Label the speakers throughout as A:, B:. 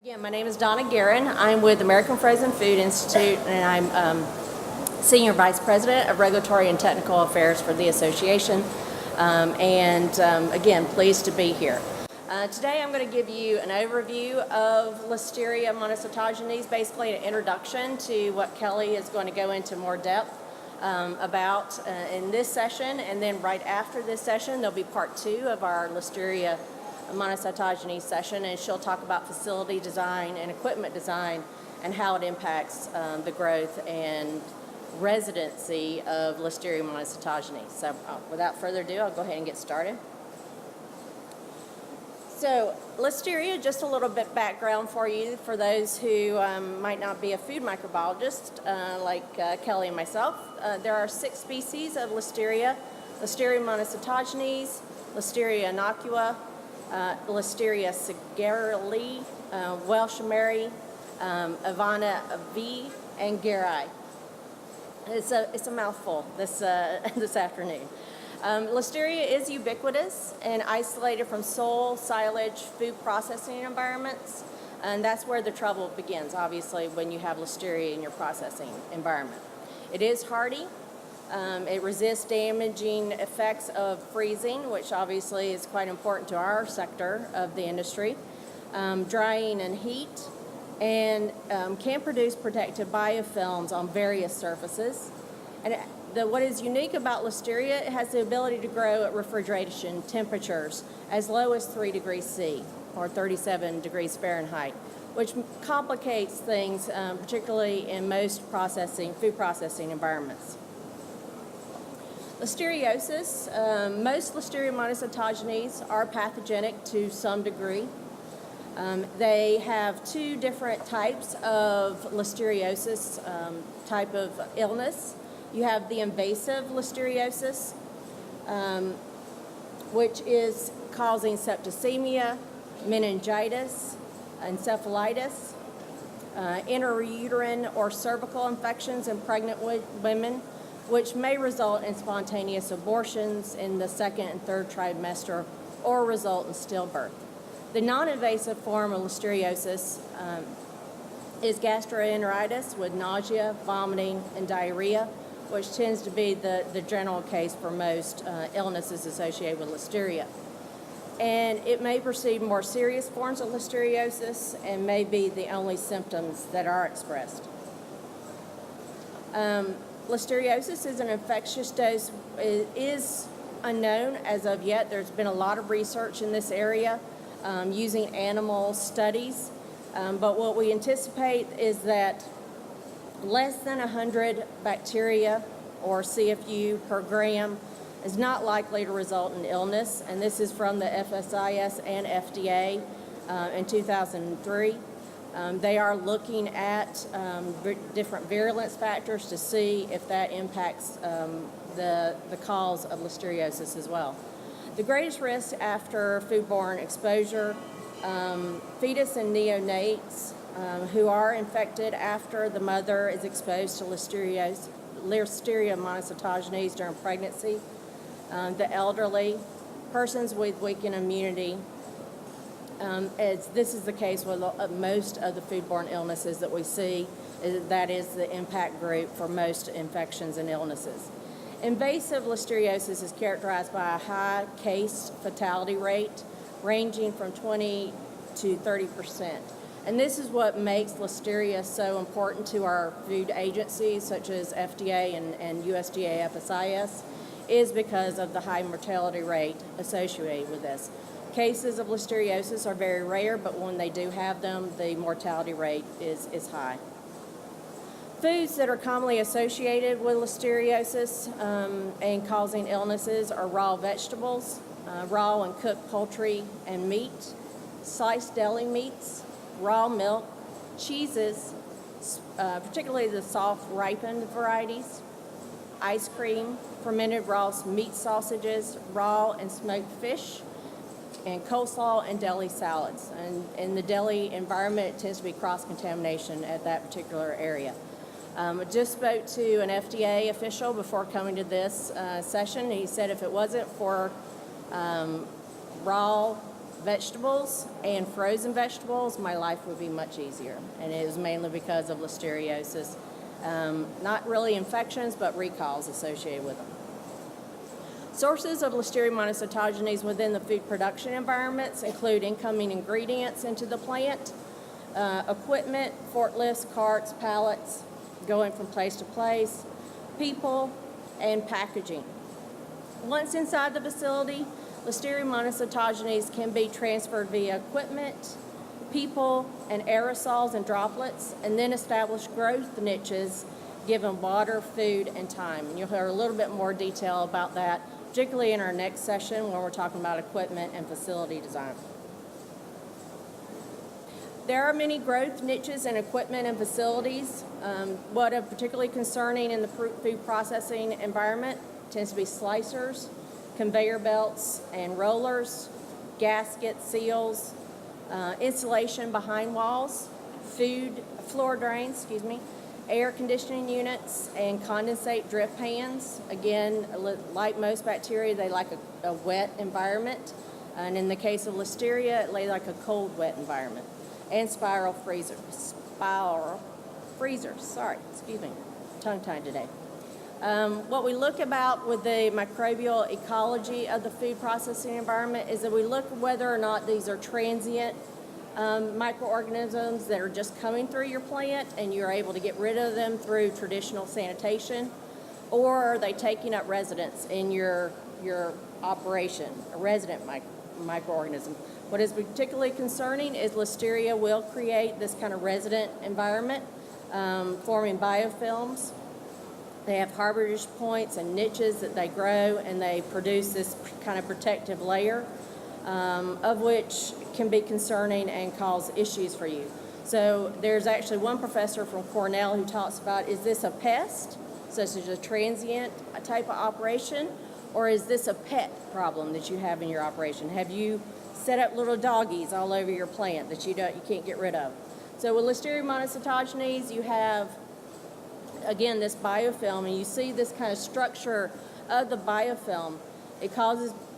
A: Yeah, my name is Donna Garren. I'm with American Frozen Food Institute, and I'm Senior Vice President of Regulatory and Technical Affairs for the association. Again, pleased to be here. Today I'm going to give you an overview of Listeria monocytogenes, basically an introduction to what Kelly is going to go into more depth about in this session, and then right after this session there'll be part 2 of our Listeria monocytogenes session, and she'll talk about facility design and equipment design and how it impacts the growth and residency of Listeria monocytogenes. So without further ado, I'll go ahead and get started. So Listeria, just a little bit background for you, for those who might not be a food microbiologist like Kelly and myself. There are 6 species of Listeria: Listeria monocytogenes, Listeria innocua, Listeria seggerli, Welsh Mary, Ivana V, and Garren. It's a mouthful this afternoon. Listeria is ubiquitous and isolated from soil, silage, food processing environments, and that's where the trouble begins, obviously, when you have Listeria in your processing environment. It is hardy. It resists damaging effects of freezing, which obviously is quite important to our sector of the industry, drying and heat, and can produce protective biofilms on various surfaces. And what is unique about Listeria, it has the ability to grow at refrigeration temperatures as low as 3 degrees C, or 37 degrees Fahrenheit, which complicates things, particularly in most food processing environments. Listeriosis, most Listeria monocytogenes are pathogenic to some degree. They have 2 different types of listeriosis type of illness. You have the invasive listeriosis, which is causing septicemia, meningitis, encephalitis, intrauterine or cervical infections in pregnant women, which may result in spontaneous abortions in the 2nd and 3rd trimester or result in stillbirth. The non-invasive form of listeriosis is gastroenteritis with nausea, vomiting, and diarrhea, which tends to be the general case for most illnesses associated with Listeria. And it may precede more serious forms of listeriosis and may be the only symptoms that are expressed. Listeriosis is an infectious dose. It is unknown as of yet. There's been a lot of research in this area using animal studies, but what we anticipate is that less than 100 bacteria or CFU per gram is not likely to result in illness, and this is from the FSIS and FDA in 2003. They are looking at different virulence factors to see if that impacts the cause of listeriosis as well. The greatest risk after foodborne exposure, fetus and neonates who are infected after the mother is exposed to Listeria monocytogenes during pregnancy, the elderly, persons with weakened immunity. This is the case with most of the foodborne illnesses that we see. That is the impact group for most infections and illnesses. Invasive listeriosis is characterized by a high case fatality rate ranging from 20 to 30%. And this is what makes Listeria so important to our food agencies such as FDA and USDA FSIS, is because of the high mortality rate associated with this. Cases of listeriosis are very rare, but when they do have them, the mortality rate is high. Foods that are commonly associated with listeriosis and causing illnesses are raw vegetables, raw and cooked poultry and meat, sliced deli meats, raw milk, cheeses, particularly the soft ripened varieties, ice cream, fermented raw meat sausages, raw and smoked fish, and coleslaw and deli salads. And in the deli environment, it tends to be cross-contamination at that particular area. I just spoke to an FDA official before coming to this session. He said if it wasn't for raw vegetables and frozen vegetables, my life would be much easier. And it was mainly because of listeriosis. Not really infections, but recalls associated with them. Sources of Listeria monocytogenes within the food production environments include incoming ingredients into the plant, equipment, forklifts, carts, pallets, going from place to place, people, and packaging. Once inside the facility, Listeria monocytogenes can be transferred via equipment, people, and aerosols and droplets, and then establish growth niches given water, food, and time. And you'll hear a little bit more detail about that, particularly in our next session when we're talking about equipment and facility design. There are many growth niches in equipment and facilities. What are particularly concerning in the food processing environment tends to be slicers, conveyor belts and rollers, gaskets, seals, insulation behind walls, floor drains, air conditioning units, and condensate drip pans. Again, like most bacteria, they like a wet environment. And in the case of Listeria, they like a cold, wet environment. And spiral freezers, tongue-tied today. What we look about with the microbial ecology of the food processing environment is that we look whether or not these are transient microorganisms that are just coming through your plant and you're able to get rid of them through traditional sanitation, or are they taking up residence in your operation, a resident microorganism. What is particularly concerning is Listeria will create this kind of resident environment, forming biofilms. They have harborage points and niches that they grow, and they produce this kind of protective layer, of which can be concerning and cause issues for you. So there's actually one professor from Cornell who talks about, is this a pest, such as a transient type of operation, or is this a pet problem that you have in your operation? Have you set up little doggies all over your plant that you can't get rid of? So with Listeria monocytogenes, you have, again, this biofilm, and you see this kind of structure of the biofilm. It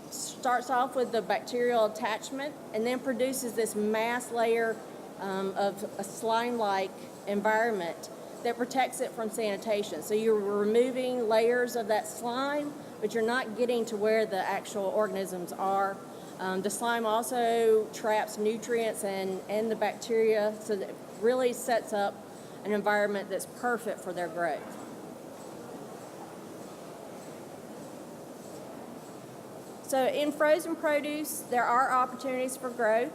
A: starts off with the bacterial attachment and then produces this mass layer of a slime-like environment that protects it from sanitation. So you're removing layers of that slime, but you're not getting to where the actual organisms are. The slime also traps nutrients and the bacteria, so that it really sets up an environment that's perfect for their growth. So in frozen produce, there are opportunities for growth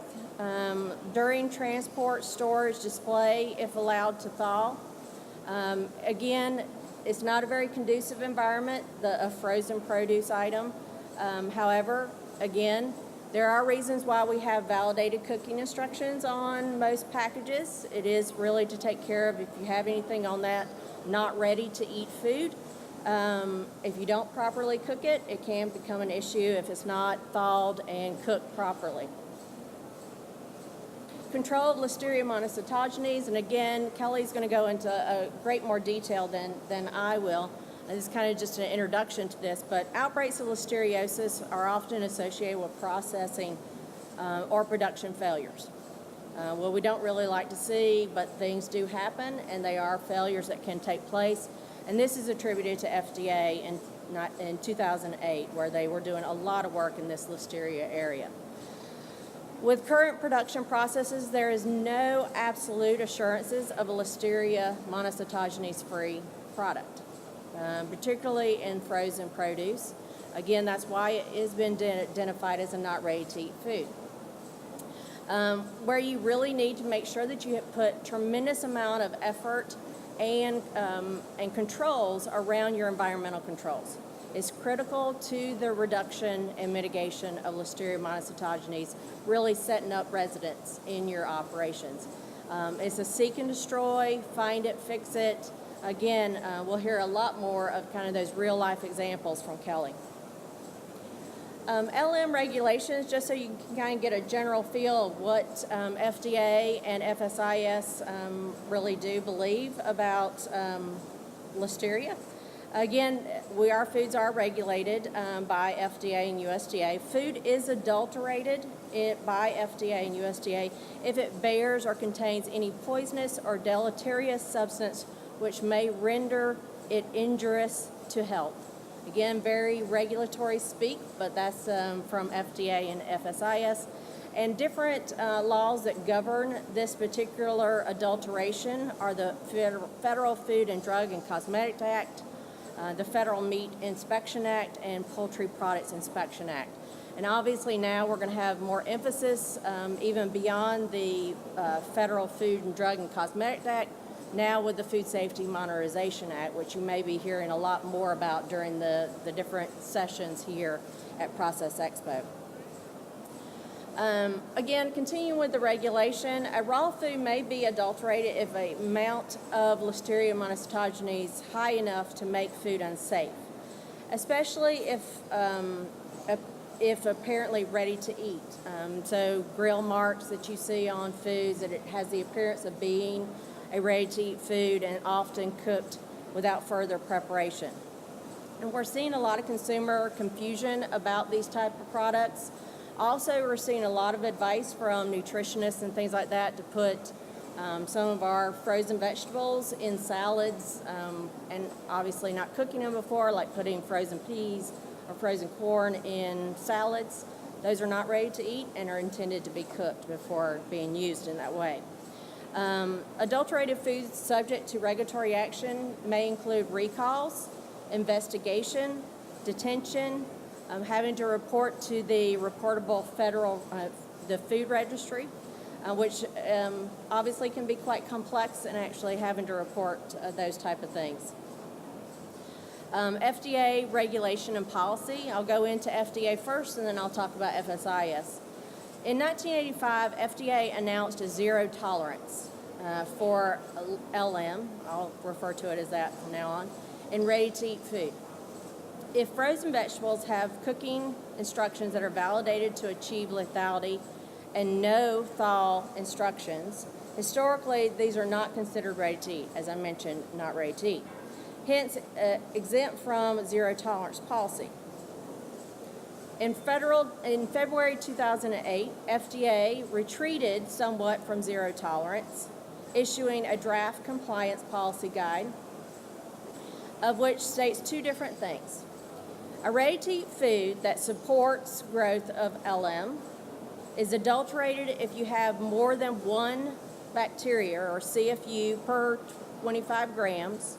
A: during transport, storage, display, if allowed to thaw. Again, it's not a very conducive environment, a frozen produce item. However, again, there are reasons why we have validated cooking instructions on most packages. It is really to take care of if you have anything on that not ready to eat food. If you don't properly cook it, it can become an issue if it's not thawed and cooked properly. Control of Listeria monocytogenes, and again, Kelly's going to go into a great more detail than I will. This is kind of just an introduction to this, but outbreaks of listeriosis are often associated with processing or production failures. Well, we don't really like to see, but things do happen, and they are failures that can take place. And this is attributed to FDA in 2008, where they were doing a lot of work in this Listeria area. With current production processes, there is no absolute assurances of a Listeria monocytogenes-free product, particularly in frozen produce. Again, that's why it has been identified as a not ready-to-eat food. Where you really need to make sure that you have put tremendous amount of effort and controls around your environmental controls. It's critical to the reduction and mitigation of Listeria monocytogenes, really setting up residence in your operations. It's a seek and destroy, find it, fix it. Again, we'll hear a lot more of kind of those real-life examples from Kelly. LM regulations, just so you can kind of get a general feel of what FDA and FSIS really do believe about Listeria. Again, our foods are regulated by FDA and USDA. Food is adulterated by FDA and USDA if it bears or contains any poisonous or deleterious substance which may render it injurious to health. Again, very regulatory speak, but that's from FDA and FSIS. And different laws that govern this particular adulteration are the Federal Food and Drug and Cosmetic Act, the Federal Meat Inspection Act, and Poultry Products Inspection Act. And obviously now we're going to have more emphasis even beyond the Federal Food and Drug and Cosmetic Act, now with the Food Safety Modernization Act, which you may be hearing a lot more about during the different sessions here at PROCESS EXPO. Again, continuing with the regulation, a raw food may be adulterated if an amount of Listeria monocytogenes high enough to make food unsafe, especially if apparently ready to eat. So grill marks that you see on foods, that it has the appearance of being a ready-to-eat food and often cooked without further preparation. And we're seeing a lot of consumer confusion about these type of products. Also, we're seeing a lot of advice from nutritionists and things like that to put some of our frozen vegetables in salads, and obviously not cooking them before, like putting frozen peas or frozen corn in salads. Those are not ready to eat and are intended to be cooked before being used in that way. Adulterated foods subject to regulatory action may include recalls, investigation, detention, having to report to the reportable federal, the food registry, which obviously can be quite complex, and actually having to report those type of things. FDA regulation and policy. I'll go into FDA first, and then I'll talk about FSIS. In 1985, FDA announced a zero tolerance for LM, I'll refer to it as that from now on, in ready-to-eat food. If frozen vegetables have cooking instructions that are validated to achieve lethality and no thaw instructions, historically these are not considered ready to eat, as I mentioned, not ready to eat. Hence, exempt from zero tolerance policy. In February 2008, FDA retreated somewhat from zero tolerance, issuing a draft compliance policy guide, of which states two different things. A ready-to-eat food that supports growth of LM is adulterated if you have more than one bacteria or CFU per 25 grams.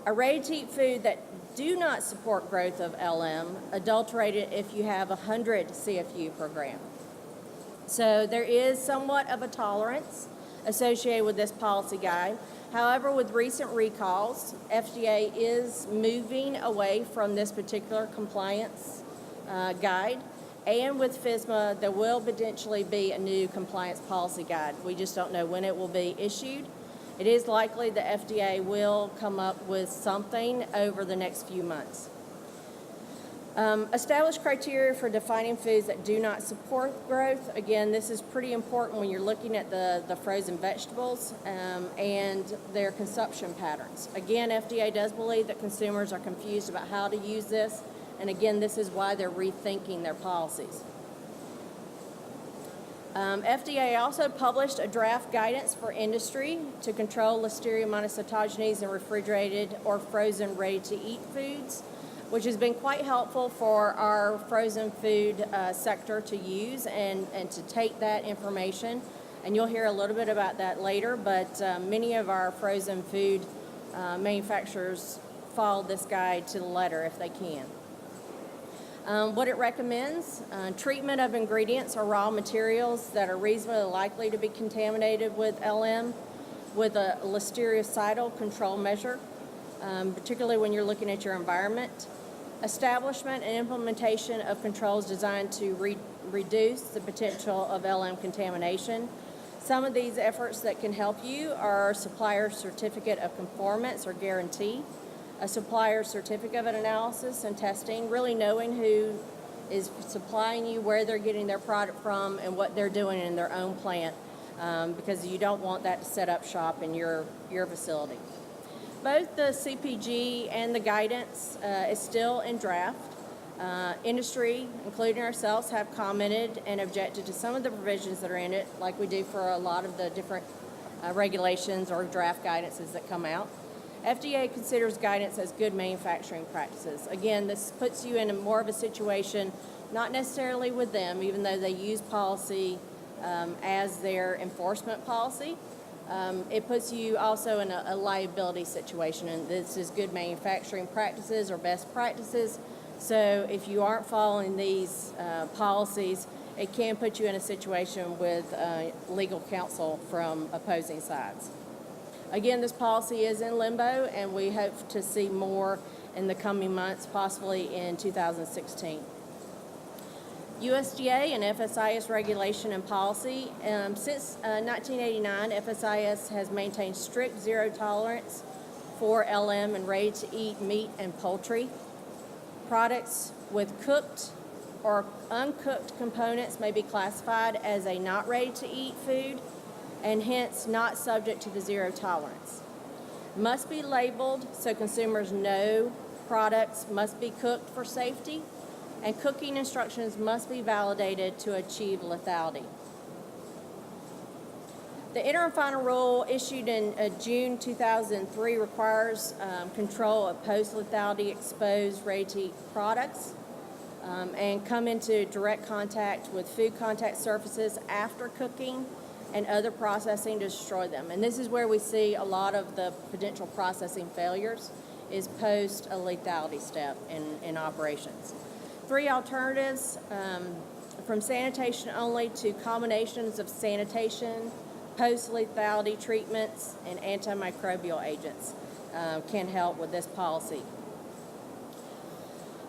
A: A ready-to-eat food that do not support growth of LM, adulterated if you have 100 CFU per gram. So there is somewhat of a tolerance associated with this policy guide. However, with recent recalls, FDA is moving away from this particular compliance guide, and with FSMA, there will potentially be a new compliance policy guide. We just don't know when it will be issued. It is likely the FDA will come up with something over the next few months. Establish criteria for defining foods that do not support growth. Again, this is pretty important when you're looking at the frozen vegetables and their consumption patterns. Again, FDA does believe that consumers are confused about how to use this, and again, this is why they're rethinking their policies. FDA also published a draft guidance for industry to control Listeria monocytogenes in refrigerated or frozen ready-to-eat foods, which has been quite helpful for our frozen food sector to use and to take that information. And you'll hear a little bit about that later, but many of our frozen food manufacturers follow this guide to the letter if they can. What it recommends, treatment of ingredients or raw materials that are reasonably likely to be contaminated with LM with a listericidal control measure, particularly when you're looking at your environment. Establishment and implementation of controls designed to reduce the potential of LM contamination. Some of these efforts that can help you are supplier certificate of conformance or guarantee, a supplier certificate of analysis and testing, really knowing who is supplying you, where they're getting their product from, and what they're doing in their own plant, because you don't want that to set up shop in your facility. Both the CPG and the guidance is still in draft. Industry, including ourselves, have commented and objected to some of the provisions that are in it, like we do for a lot of the different regulations or draft guidances that come out. FDA considers guidance as good manufacturing practices. Again, this puts you in more of a situation, not necessarily with them, even though they use policy as their enforcement policy. It puts you also in a liability situation, and this is good manufacturing practices or best practices. So if you aren't following these policies, it can put you in a situation with legal counsel from opposing sides. Again, this policy is in limbo, and we hope to see more in the coming months, possibly in 2016. USDA and FSIS regulation and policy. Since 1989, FSIS has maintained strict zero tolerance for LM and ready-to-eat meat and poultry. Products with cooked or uncooked components may be classified as a not ready-to-eat food and hence not subject to the zero tolerance. Must be labeled so consumers know products must be cooked for safety, and cooking instructions must be validated to achieve lethality. The interim final rule issued in June 2003 requires control of post-lethality exposed ready-to-eat products and come into direct contact with food contact surfaces after cooking and other processing to destroy them. And this is where we see a lot of the potential processing failures, is post a lethality step in operations. 3 alternatives, from sanitation only to combinations of sanitation, post-lethality treatments, and antimicrobial agents can help with this policy.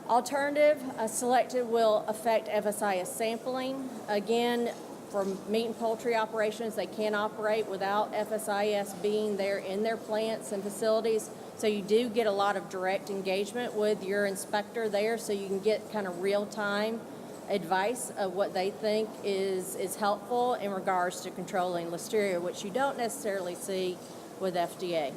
A: Alternative, selected will affect FSIS sampling. Again, for meat and poultry operations, they can't operate without FSIS being there in their plants and facilities. So you do get a lot of direct engagement with your inspector there, so you can get kind of real-time advice of what they think is helpful in regards to controlling Listeria, which you don't necessarily see with FDA.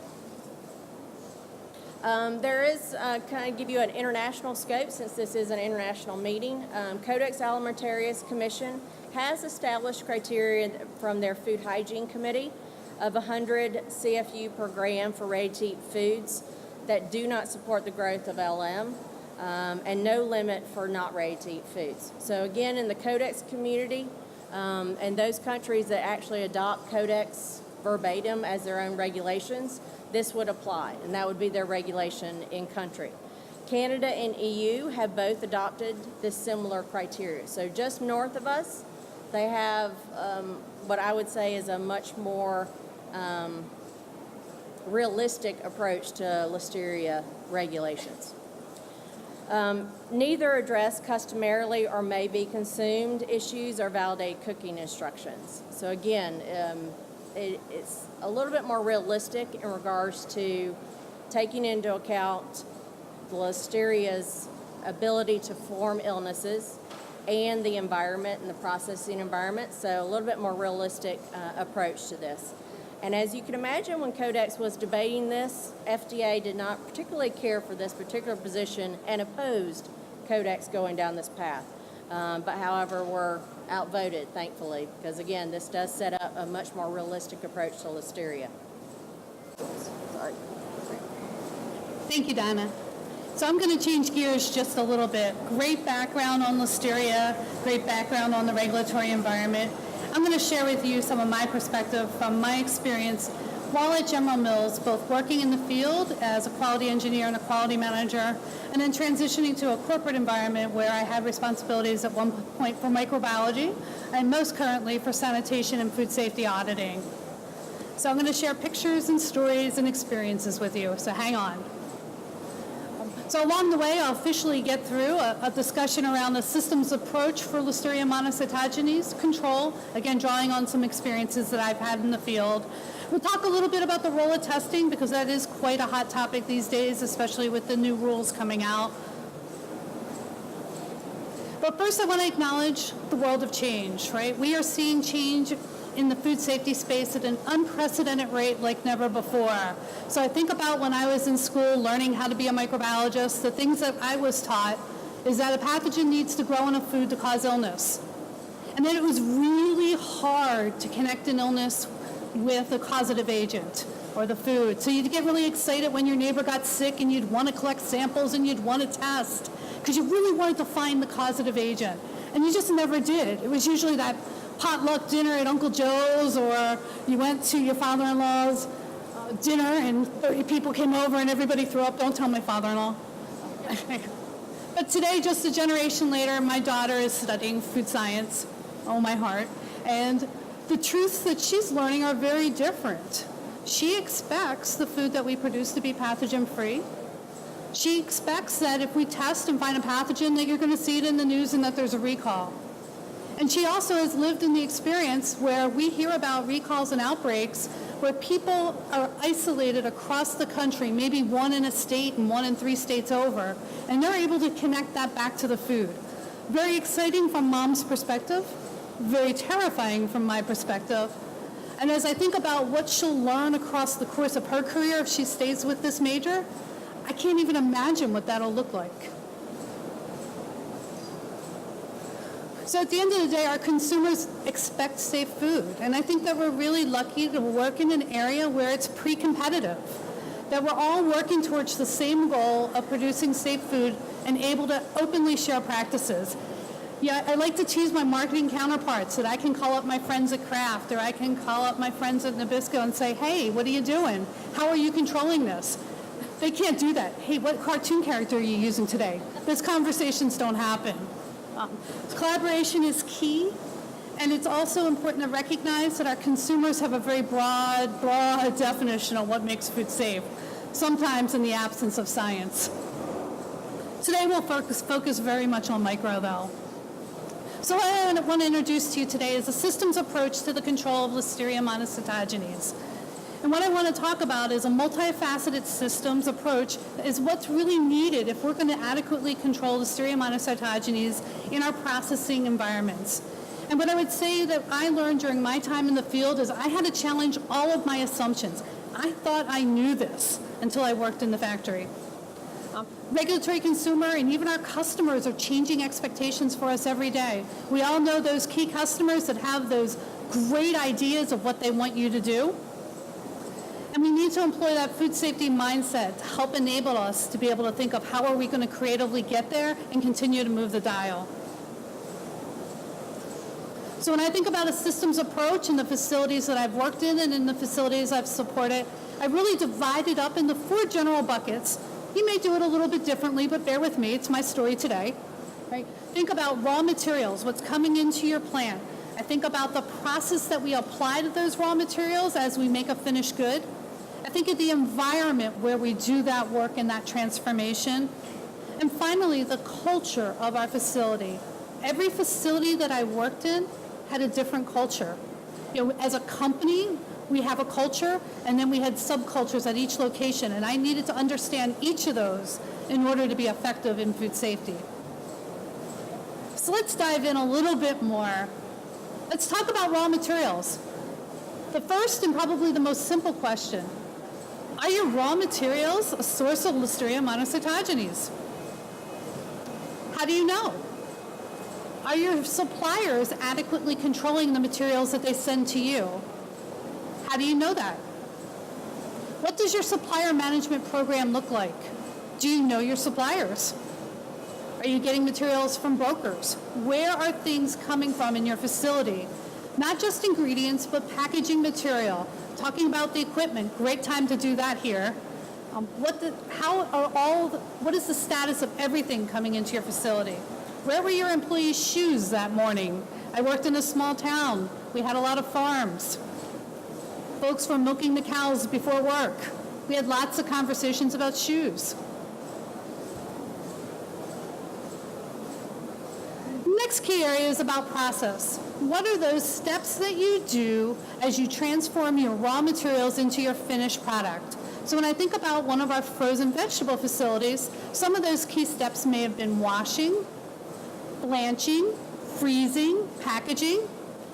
A: There is, kind of give you an international scope, since this is an international meeting. Codex Alimentarius Commission has established criteria from their Food Hygiene Committee of 100 CFU per gram for ready-to-eat foods that do not support the growth of LM, and no limit for not ready-to-eat foods. So again, in the Codex community, and those countries that actually adopt Codex verbatim as their own regulations, this would apply, and that would be their regulation in country. Canada and EU have both adopted this similar criteria. So just north of us, they have what I would say is a much more realistic approach to Listeria regulations. Neither address customarily or may be consumed issues or validate cooking instructions. So again, it's a little bit more realistic in regards to taking into account the Listeria's ability to form illnesses and the environment and the processing environment. So a little bit more realistic approach to this. And as you can imagine, when Codex was debating this, FDA did not particularly care for this particular position and opposed Codex going down this path. But however, were outvoted, thankfully, because again, this does set up a much more realistic approach to Listeria. Sorry.
B: Thank you, Donna. So I'm going to change gears just a little bit. Great background on Listeria, great background on the regulatory environment. I'm going to share with you some of my perspective from my experience while at General Mills, both working in the field as a quality engineer and a quality manager, and then transitioning to a corporate environment where I had responsibilities at one point for microbiology, and most currently for sanitation and food safety auditing. So I'm going to share pictures and stories and experiences with you, so hang on. So along the way, I'll officially get through a discussion around the systems approach for Listeria monocytogenes control, again, drawing on some experiences that I've had in the field. We'll talk a little bit about the role of testing, because that is quite a hot topic these days, especially with the new rules coming out. But first, I want to acknowledge the world of change, right? We are seeing change in the food safety space at an unprecedented rate like never before. So I think about when I was in school learning how to be a microbiologist, the things that I was taught is that a pathogen needs to grow in a food to cause illness. And then it was really hard to connect an illness with a causative agent or the food. So you'd get really excited when your neighbor got sick and you'd want to collect samples and you'd want to test because you really wanted to find the causative agent. And you just never did. It was usually that potluck dinner at Uncle Joe's, or you went to your father-in-law's dinner and 30 people came over and everybody threw up. Don't tell my father-in-law. But today, just a generation later, my daughter is studying food science. Oh, my heart. And the truths that she's learning are very different. She expects the food that we produce to be pathogen-free. She expects that if we test and find a pathogen, that you're going to see it in the news and that there's a recall. And she also has lived in the experience where we hear about recalls and outbreaks where people are isolated across the country, maybe one in a state and one in 3 states over, and they're able to connect that back to the food. Very exciting from mom's perspective, very terrifying from my perspective. And as I think about what she'll learn across the course of her career if she stays with this major, I can't even imagine what that'll look like. So at the end of the day, our consumers expect safe food. And I think that we're really lucky to work in an area where it's pre-competitive, that we're all working towards the same goal of producing safe food and able to openly share practices. Yeah, I like to tease my marketing counterparts that I can call up my friends at Kraft or I can call up my friends at Nabisco and say, hey, what are you doing? How are you controlling this? They can't do that. Hey, what cartoon character are you using today? Those conversations don't happen. Collaboration is key, and it's also important to recognize that our consumers have a very broad definition of what makes food safe, sometimes in the absence of science. Today we'll focus very much on micro, though. So what I want to introduce to you today is a systems approach to the control of Listeria monocytogenes. And what I want to talk about is a multifaceted systems approach is what's really needed if we're going to adequately control Listeria monocytogenes in our processing environments. And what I would say that I learned during my time in the field is I had to challenge all of my assumptions. I thought I knew this until I worked in the factory. Regulatory consumer and even our customers are changing expectations for us every day. We all know those key customers that have those great ideas of what they want you to do. And we need to employ that food safety mindset to help enable us to be able to think of how are we going to creatively get there and continue to move the dial. So when I think about a systems approach in the facilities that I've worked in and in the facilities I've supported, I've really divided up into 4 general buckets. You may do it a little bit differently, but bear with me, it's my story today. Right? Think about raw materials, what's coming into your plant. I think about the process that we apply to those raw materials as we make a finished good. I think of the environment where we do that work and that transformation. And finally, the culture of our facility. Every facility that I worked in had a different culture. You know, as a company, we have a culture, and then we had subcultures at each location, and I needed to understand each of those in order to be effective in food safety. So let's dive in a little bit more. Let's talk about raw materials. The first and probably the most simple question, are your raw materials a source of Listeria monocytogenes? How do you know? Are your suppliers adequately controlling the materials that they send to you? How do you know that? What does your supplier management program look like? Do you know your suppliers? Are you getting materials from brokers? Where are things coming from in your facility? Not just ingredients, but packaging material. Talking about the equipment, great time to do that here. What is the status of everything coming into your facility? Where were your employees' shoes that morning? I worked in a small town. We had a lot of farms. Folks were milking the cows before work. We had lots of conversations about shoes. Next key area is about process. What are those steps that you do as you transform your raw materials into your finished product? So when I think about one of our frozen vegetable facilities, some of those key steps may have been washing, blanching, freezing, packaging.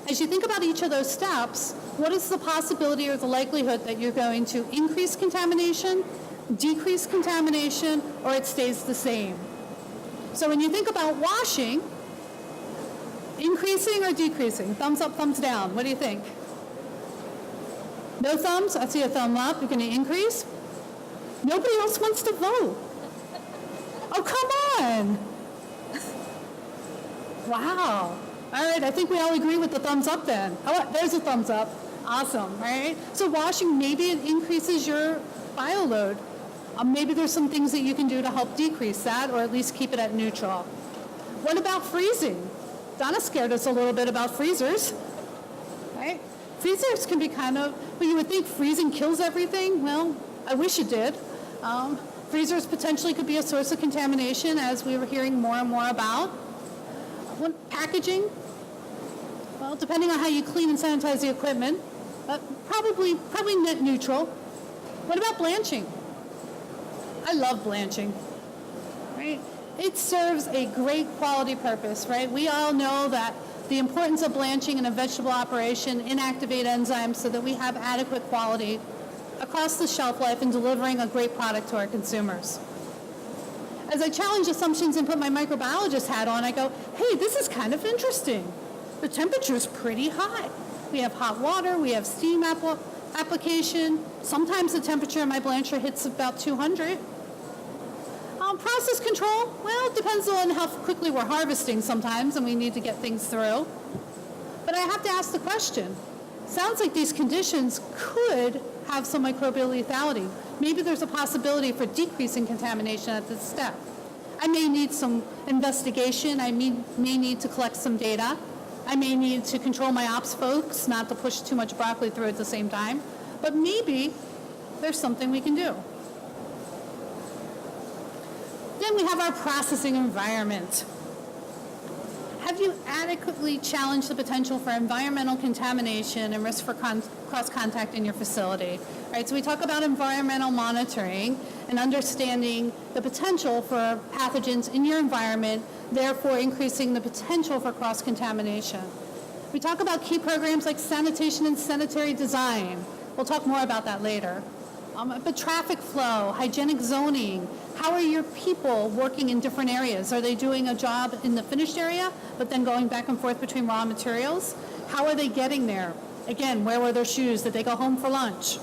B: As you think about each of those steps, what is the possibility or the likelihood that you're going to increase contamination, decrease contamination, or it stays the same? So when you think about washing, increasing or decreasing? Thumbs up, thumbs down. What do you think? No thumbs? I see a thumb up. You're going to increase? Nobody else wants to vote. Oh, come on. Wow. All right, I think we all agree with the thumbs up then. Oh, there's a thumbs up. Awesome, right? So washing, maybe it increases your bio load. Maybe there's some things that you can do to help decrease that or at least keep it at neutral. What about freezing? Donna scared us a little bit about freezers, right? Freezers can be kind of, well, you would think freezing kills everything. Well, I wish it did. Freezers potentially could be a source of contamination, as we were hearing more and more about. Packaging, well, depending on how you clean and sanitize the equipment, probably net neutral. What about blanching? I love blanching, right? It serves a great quality purpose, right? We all know that the importance of blanching in a vegetable operation, inactivate enzymes so that we have adequate quality across the shelf life and delivering a great product to our consumers. As I challenge assumptions and put my microbiologist hat on, I go, hey, this is kind of interesting. The temperature is pretty high. We have hot water, we have steam application. Sometimes the temperature in my blancher hits about 200. Process control, well, it depends on how quickly we're harvesting sometimes, and we need to get things through. But I have to ask the question, sounds like these conditions could have some microbial lethality. Maybe there's a possibility for decreasing contamination at this step. I may need some investigation. I may need to collect some data. I may need to control my ops folks not to push too much broccoli through at the same time. But maybe there's something we can do. Then we have our processing environment. Have you adequately challenged the potential for environmental contamination and risk for cross-contact in your facility? All right, so we talk about environmental monitoring and understanding the potential for pathogens in your environment, therefore increasing the potential for cross-contamination. We talk about key programs like sanitation and sanitary design. We'll talk more about that later. But traffic flow, hygienic zoning, how are your people working in different areas? Are they doing a job in the finished area, but then going back and forth between raw materials? How are they getting there? Again, where were their shoes? Did they go home for lunch?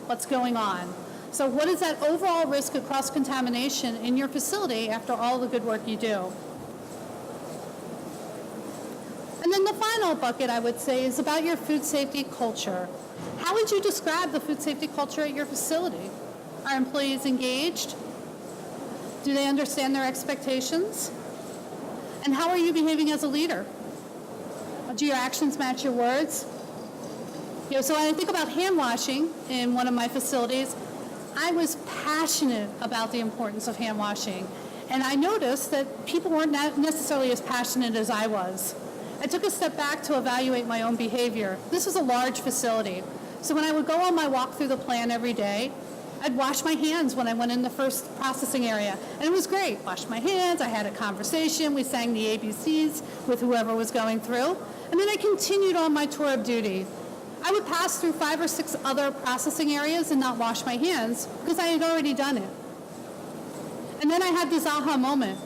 B: What's going on? So what is that overall risk of cross-contamination in your facility after all the good work you do? And then the final bucket, I would say, is about your food safety culture. How would you describe the food safety culture at your facility? Are employees engaged? Do they understand their expectations? And how are you behaving as a leader? Do your actions match your words? So when I think about hand washing in one of my facilities, I was passionate about the importance of hand washing. And I noticed that people weren't necessarily as passionate as I was. I took a step back to evaluate my own behavior. This was a large facility. So when I would go on my walk through the plant every day, I'd wash my hands when I went in the first processing area. And it was great. Washed my hands, I had a conversation, we sang the ABCs with whoever was going through. And then I continued on my tour of duty. I would pass through 5 or 6 other processing areas and not wash my hands because I had already done it. And then I had this aha moment.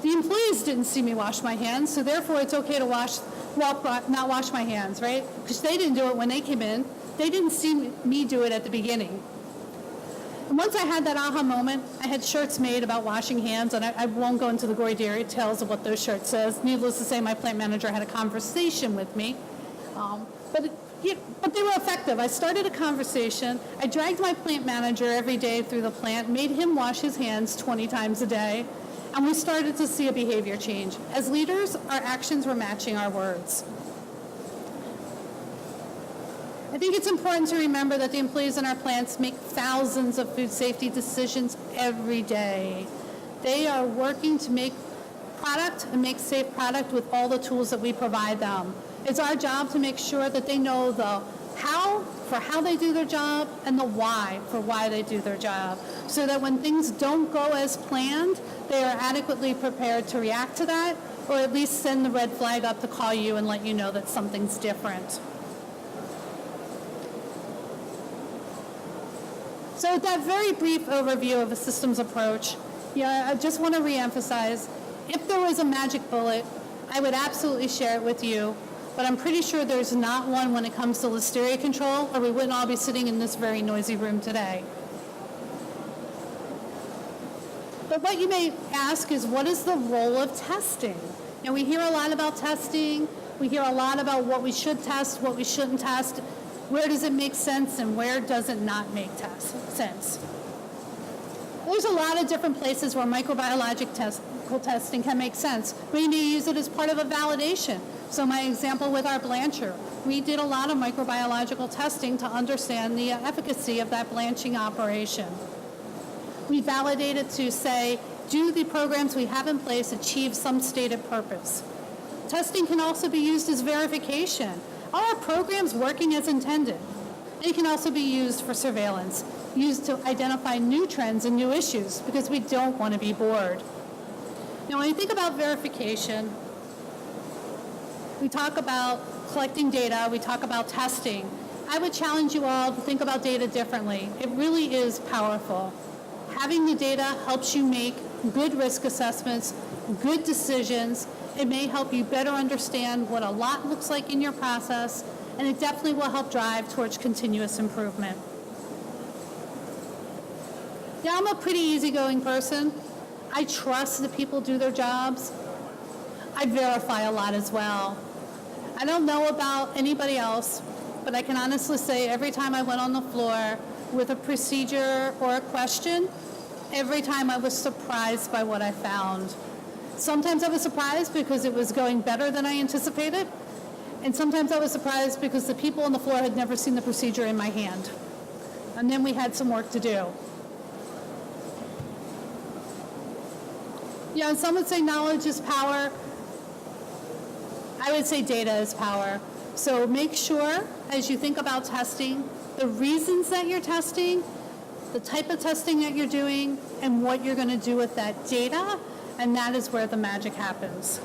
B: The employees didn't see me wash my hands, so therefore it's okay to not wash my hands, right? Because they didn't do it when they came in. They didn't see me do it at the beginning. And once I had that aha moment, I had shirts made about washing hands, and I won't go into the gory details of what those shirts says. Needless to say, my plant manager had a conversation with me. But they were effective. I started a conversation. I dragged my plant manager every day through the plant, made him wash his hands 20 times a day, and we started to see a behavior change. As leaders, our actions were matching our words. I think it's important to remember that the employees in our plants make thousands of food safety decisions every day. They are working to make product and make safe product with all the tools that we provide them. It's our job to make sure that they know the how for how they do their job and the why for why they do their job, so that when things don't go as planned, they are adequately prepared to react to that or at least send the red flag up to call you and let you know that something's different. So with that very brief overview of a systems approach, I just want to reemphasize, if there was a magic bullet, I would absolutely share it with you, but I'm pretty sure there's not one when it comes to Listeria control, or we wouldn't all be sitting in this very noisy room today. But what you may ask is, what is the role of testing? Now, we hear a lot about testing. We hear a lot about what we should test, what we shouldn't test. Where does it make sense and where does it not make sense? There's a lot of different places where microbiological testing can make sense. We need to use it as part of a validation. So my example with our blancher, we did a lot of microbiological testing to understand the efficacy of that blanching operation. We validated to say, do the programs we have in place achieve some stated purpose? Testing can also be used as verification. Are our programs working as intended? It can also be used for surveillance, used to identify new trends and new issues, because we don't want to be bored. Now, when you think about verification, we talk about collecting data, we talk about testing. I would challenge you all to think about data differently. It really is powerful. Having the data helps you make good risk assessments, good decisions. It may help you better understand what a lot looks like in your process, and it definitely will help drive towards continuous improvement. Yeah, I'm a pretty easygoing person. I trust that people do their jobs. I verify a lot as well. I don't know about anybody else, but I can honestly say every time I went on the floor with a procedure or a question, every time I was surprised by what I found. Sometimes I was surprised because it was going better than I anticipated, and sometimes I was surprised because the people on the floor had never seen the procedure in my hand. And then we had some work to do. Yeah, and some would say knowledge is power. I would say data is power. So make sure, as you think about testing, the reasons that you're testing, the type of testing that you're doing, and what you're going to do with that data, and that is where the magic happens.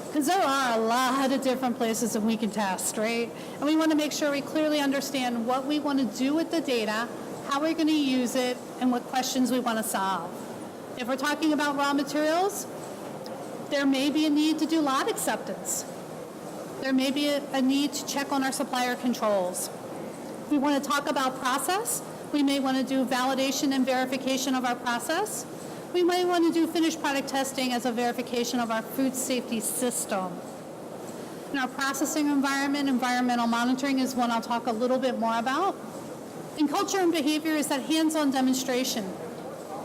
B: Because there are a lot of different places that we can test, right? And we want to make sure we clearly understand what we want to do with the data, how we're going to use it, and what questions we want to solve. If we're talking about raw materials, there may be a need to do lot acceptance. There may be a need to check on our supplier controls. If we want to talk about process, we may want to do validation and verification of our process. We may want to do finished product testing as a verification of our food safety system. In our processing environment, environmental monitoring is one I'll talk a little bit more about. And culture and behavior is that hands-on demonstration.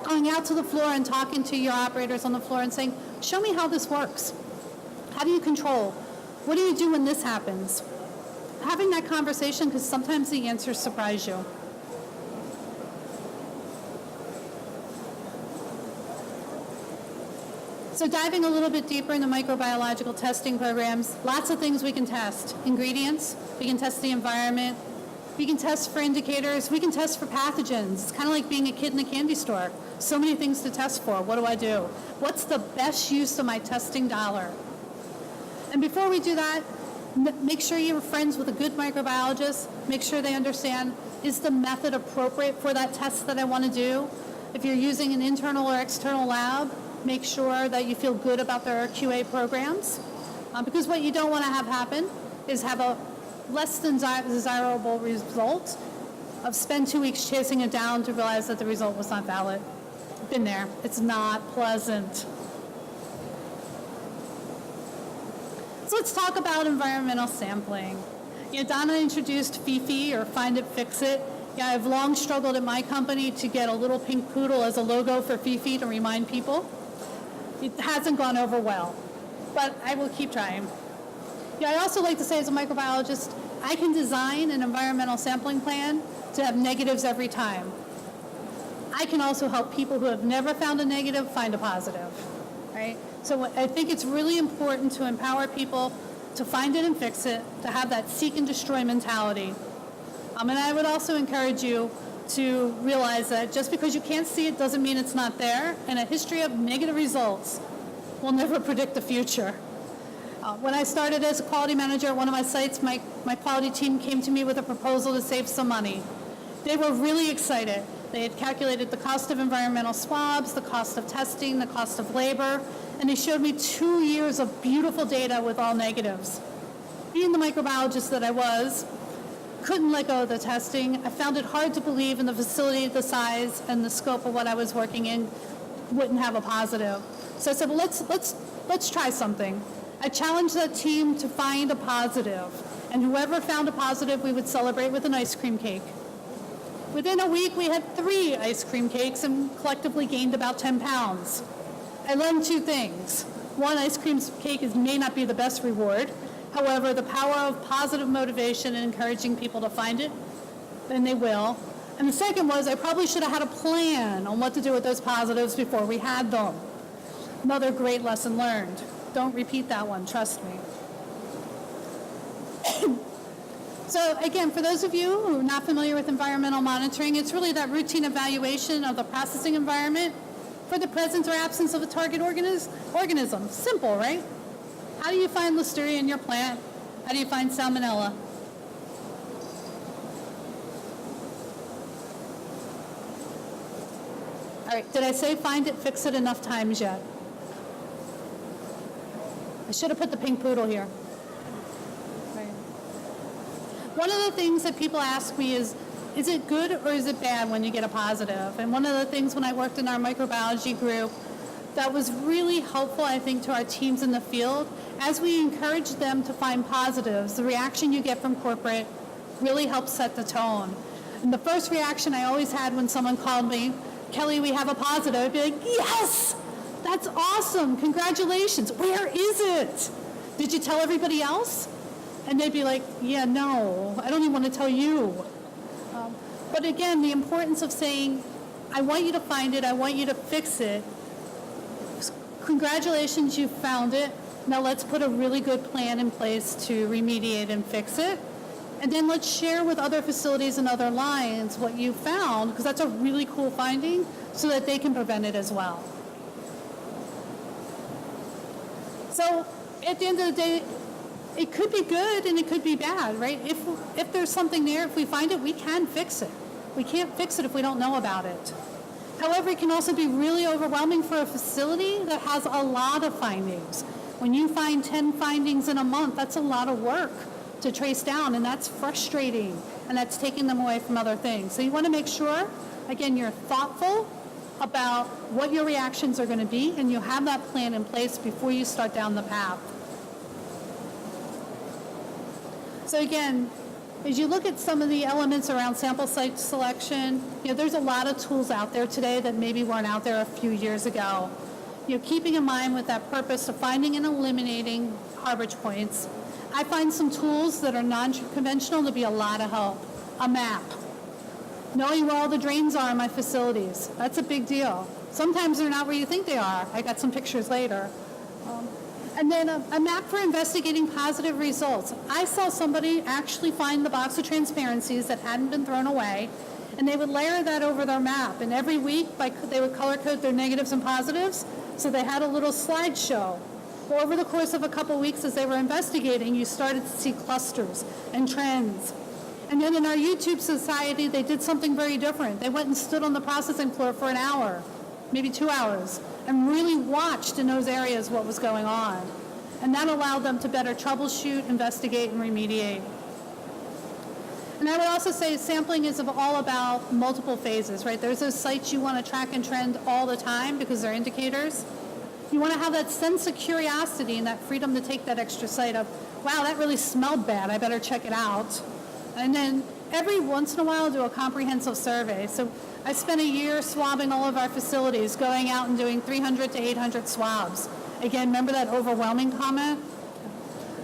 B: Going out to the floor and talking to your operators on the floor and saying, show me how this works. How do you control? What do you do when this happens? Having that conversation, because sometimes the answers surprise you. So diving a little bit deeper into microbiological testing programs, lots of things we can test. Ingredients, we can test the environment, we can test for indicators, we can test for pathogens. It's kind of like being a kid in a candy store. So many things to test for. What do I do? What's the best use of my testing dollar? And before we do that, make sure you're friends with a good microbiologist. Make sure they understand, is the method appropriate for that test that I want to do? If you're using an internal or external lab, make sure that you feel good about their QA programs. Because what you don't want to have happen is have a less than desirable result of spend 2 weeks chasing it down to realize that the result was not valid. Been there. It's not pleasant. So let's talk about environmental sampling. Donna introduced FIFI, or Find It, Fix It. I've long struggled at my company to get a little pink poodle as a logo for FIFI to remind people. It hasn't gone over well, but I will keep trying. I also like to say as a microbiologist, I can design an environmental sampling plan to have negatives every time. I can also help people who have never found a negative find a positive, right? So I think it's really important to empower people to find it and fix it, to have that seek and destroy mentality. And I would also encourage you to realize that just because you can't see it doesn't mean it's not there, and a history of negative results will never predict the future. When I started as a quality manager at one of my sites, my quality team came to me with a proposal to save some money. They were really excited. They had calculated the cost of environmental swabs, the cost of testing, the cost of labor, and they showed me 2 years of beautiful data with all negatives. Being the microbiologist that I was, couldn't let go of the testing. I found it hard to believe in the facility, the size, and the scope of what I was working in wouldn't have a positive. So I said, well, let's try something. I challenged that team to find a positive, and whoever found a positive, we would celebrate with an ice cream cake. Within a week, we had 3 ice cream cakes and collectively gained about 10 pounds. I learned 2 things. One, ice cream cake may not be the best reward. However, the power of positive motivation and encouraging people to find it, then they will. And the second was I probably should have had a plan on what to do with those positives before we had them. Another great lesson learned. Don't repeat that one, trust me. So again, for those of you who are not familiar with environmental monitoring, it's really that routine evaluation of the processing environment for the presence or absence of a target organism. Simple, right? How do you find Listeria in your plant? How do you find Salmonella? All right, did I say find it, fix it enough times yet? I should have put the pink poodle here. Right. One of the things that people ask me is it good or is it bad when you get a positive? And one of the things when I worked in our microbiology group that was really helpful, I think, to our teams in the field, as we encourage them to find positives, the reaction you get from corporate really helps set the tone. And the first reaction I always had when someone called me, Kelly, we have a positive, I'd be like, yes, that's awesome, congratulations, where is it? Did you tell everybody else? And they'd be like, yeah, no, I don't even want to tell you. But again, the importance of saying, I want you to find it, I want you to fix it. Congratulations, you found it. Now let's put a really good plan in place to remediate and fix it. And then let's share with other facilities and other lines what you found, because that's a really cool finding, so that they can prevent it as well. So at the end of the day, it could be good and it could be bad, right? If there's something there, if we find it, we can fix it. We can't fix it if we don't know about it. However, it can also be really overwhelming for a facility that has a lot of findings. When you find 10 findings in a month, that's a lot of work to trace down, and that's frustrating, and that's taking them away from other things. So you want to make sure, again, you're thoughtful about what your reactions are going to be, and you have that plan in place before you start down the path. So again, as you look at some of the elements around sample site selection, there's a lot of tools out there today that maybe weren't out there a few years ago. Keeping in mind with that purpose of finding and eliminating harborage points, I find some tools that are non-conventional to be a lot of help. A map. Knowing where all the drains are in my facilities. That's a big deal. Sometimes they're not where you think they are. I got some pictures later. And then a map for investigating positive results. I saw somebody actually find the box of transparencies that hadn't been thrown away, and they would layer that over their map. And every week, they would color code their negatives and positives, so they had a little slideshow. Well, over the course of a couple weeks as they were investigating, you started to see clusters and trends. And then in our YouTube society, they did something very different. They went and stood on the processing floor for an hour, maybe 2 hours, and really watched in those areas what was going on. And that allowed them to better troubleshoot, investigate, and remediate. And I would also say sampling is all about multiple phases, right? There's those sites you want to track and trend all the time because they're indicators. You want to have that sense of curiosity and that freedom to take that extra sight of, wow, that really smelled bad, I better check it out. And then every once in a while do a comprehensive survey. So I spent a year swabbing all of our facilities, going out and doing 300 to 800 swabs. Again, remember that overwhelming comment?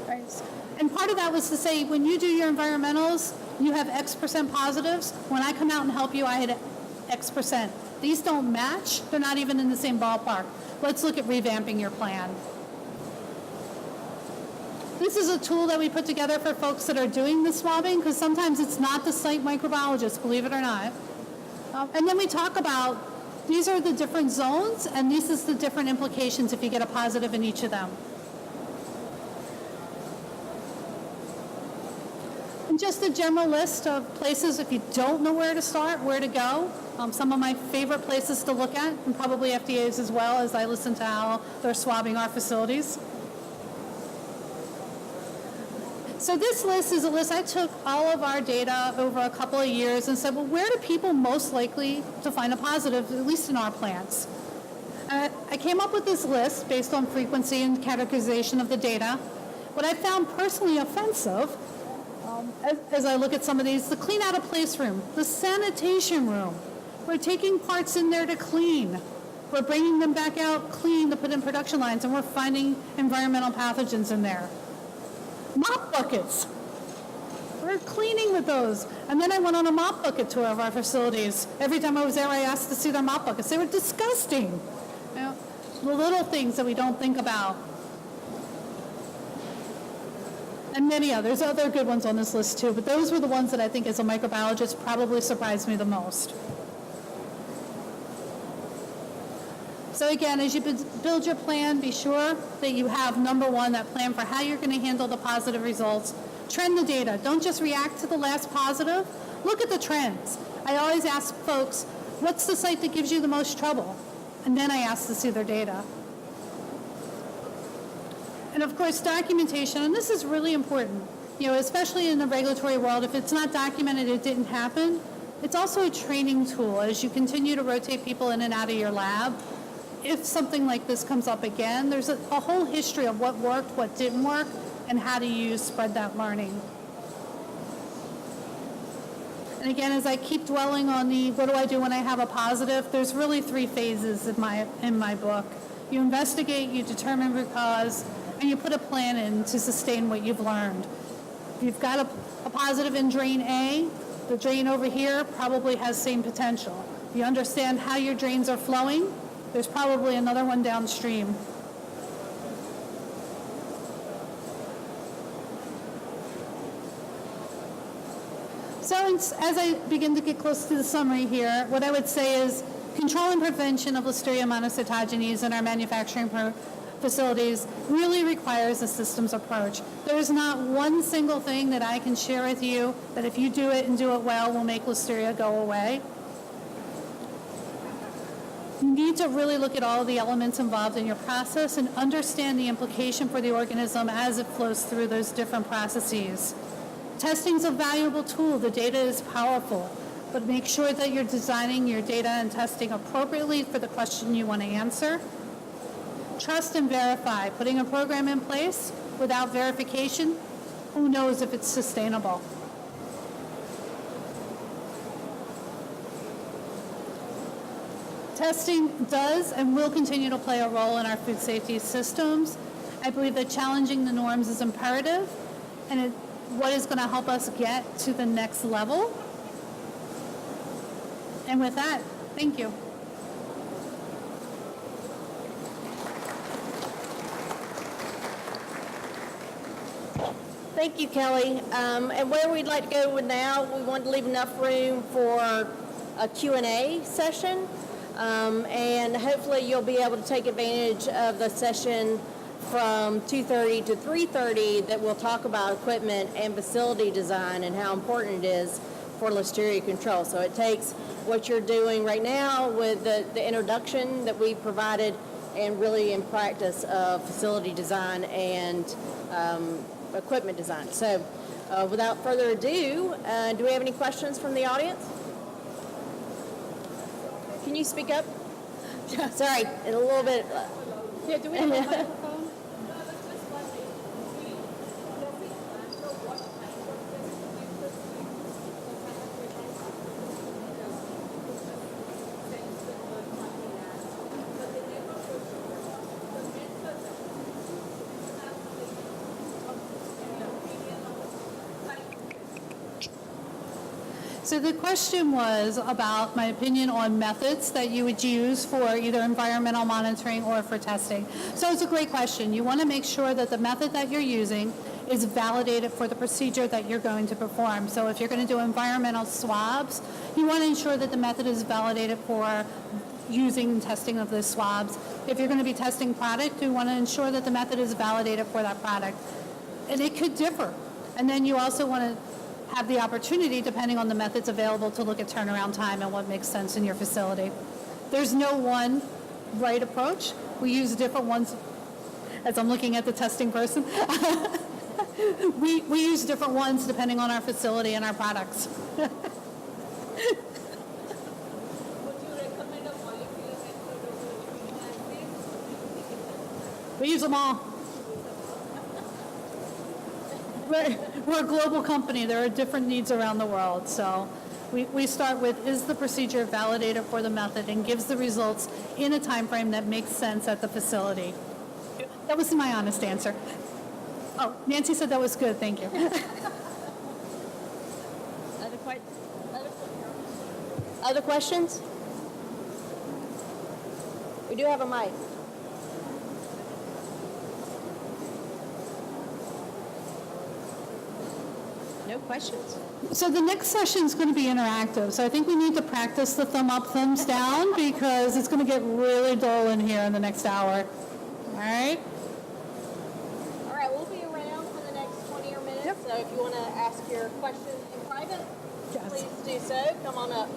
B: Right. And part of that was to say, when you do your environmentals, you have X% positives. When I come out and help you, I had X%. These don't match. They're not even in the same ballpark. Let's look at revamping your plan. This is a tool that we put together for folks that are doing the swabbing, because sometimes it's not the site microbiologist, believe it or not. And then we talk about these are the different zones, and this is the different implications if you get a positive in each of them. And just a general list of places if you don't know where to start, where to go. Some of my favorite places to look at, and probably FDA's as well, as I listen to how they're swabbing our facilities. So this list is a list, I took all of our data over a couple of years and said, well, where do people most likely to find a positive, at least in our plants? I came up with this list based on frequency and categorization of the data. What I found personally offensive, as I look at some of these, the clean out of place room, the sanitation room. We're taking parts in there to clean. We're bringing them back out clean to put in production lines, and we're finding environmental pathogens in there. Mop buckets. We're cleaning with those. And then I went on a mop bucket tour of our facilities. Every time I was there, I asked to see their mop buckets. They were disgusting. You know, the little things that we don't think about. And many others, other good ones on this list too, but those were the ones that I think as a microbiologist probably surprised me the most. So again, as you build your plan, be sure that you have, number one, that plan for how you're going to handle the positive results. Trend the data. Don't just react to the last positive. Look at the trends. I always ask folks, what's the site that gives you the most trouble? And then I ask to see their data. And of course, documentation, and this is really important, you know, especially in the regulatory world. If it's not documented, it didn't happen. It's also a training tool as you continue to rotate people in and out of your lab. If something like this comes up again, there's a whole history of what worked, what didn't work, and how do you spread that learning. And again, as I keep dwelling on the what do I do when I have a positive, there's really 3 phases in my book. You investigate, you determine root cause, and you put a plan in to sustain what you've learned. If you've got a positive in drain A, the drain over here probably has same potential. If you understand how your drains are flowing, there's probably another one downstream. So as I begin to get close to the summary here, what I would say is control and prevention of Listeria monocytogenes in our manufacturing facilities really requires a systems approach. There's not one single thing that I can share with you that if you do it and do it well will make Listeria go away. You need to really look at all of the elements involved in your process and understand the implication for the organism as it flows through those different processes. Testing is a valuable tool. The data is powerful, but make sure that you're designing your data and testing appropriately for the question you want to answer. Trust and verify. Putting a program in place without verification, who knows if it's sustainable? Testing does and will continue to play a role in our food safety systems. I believe that challenging the norms is imperative, and what is going to help us get to the next level. And with that, thank you.
A: Thank you, Kelly. And where we'd like to go with now, we want to leave enough room for a Q&A session. And hopefully you'll be able to take advantage of the session from 2:30 to 3:30 that will talk about equipment and facility design and how important it is for Listeria control. So it takes what you're doing right now with the introduction that we provided and really in practice of facility design and equipment design. So without further ado, do we have any questions from the audience? Can you speak up? Sorry, a little bit.
B: Yeah, do we have a microphone? So the question was about my opinion on methods that you would use for either environmental monitoring or for testing. So it's a great question. You want to make sure that the method that you're using is validated for the procedure that you're going to perform. So if you're going to do environmental swabs, you want to ensure that the method is validated for using and testing of the swabs. If you're going to be testing product, you want to ensure that the method is validated for that product. And it could differ. And then you also want to have the opportunity, depending on the methods available, to look at turnaround time and what makes sense in your facility. There's no one right approach. We use different ones. As I'm looking at the testing person, we use different ones depending on our facility and our products. We use them all. We're a global company. There are different needs around the world. So we start with, is the procedure validated for the method and gives the results in a time frame that makes sense at the facility? That was my honest answer. Oh, Nancy said that was good. Thank you.
A: Other questions? We do have a mic. No questions?
B: So the next session is going to be interactive. So I think we need to practice the thumb up, thumbs down, because it's going to get really dull in here in the next hour. All right?
A: All right, we'll be around for the next 20 or minutes. Yep. So if you want to ask your questions in private,
B: Yes.
A: please do so. Come on up.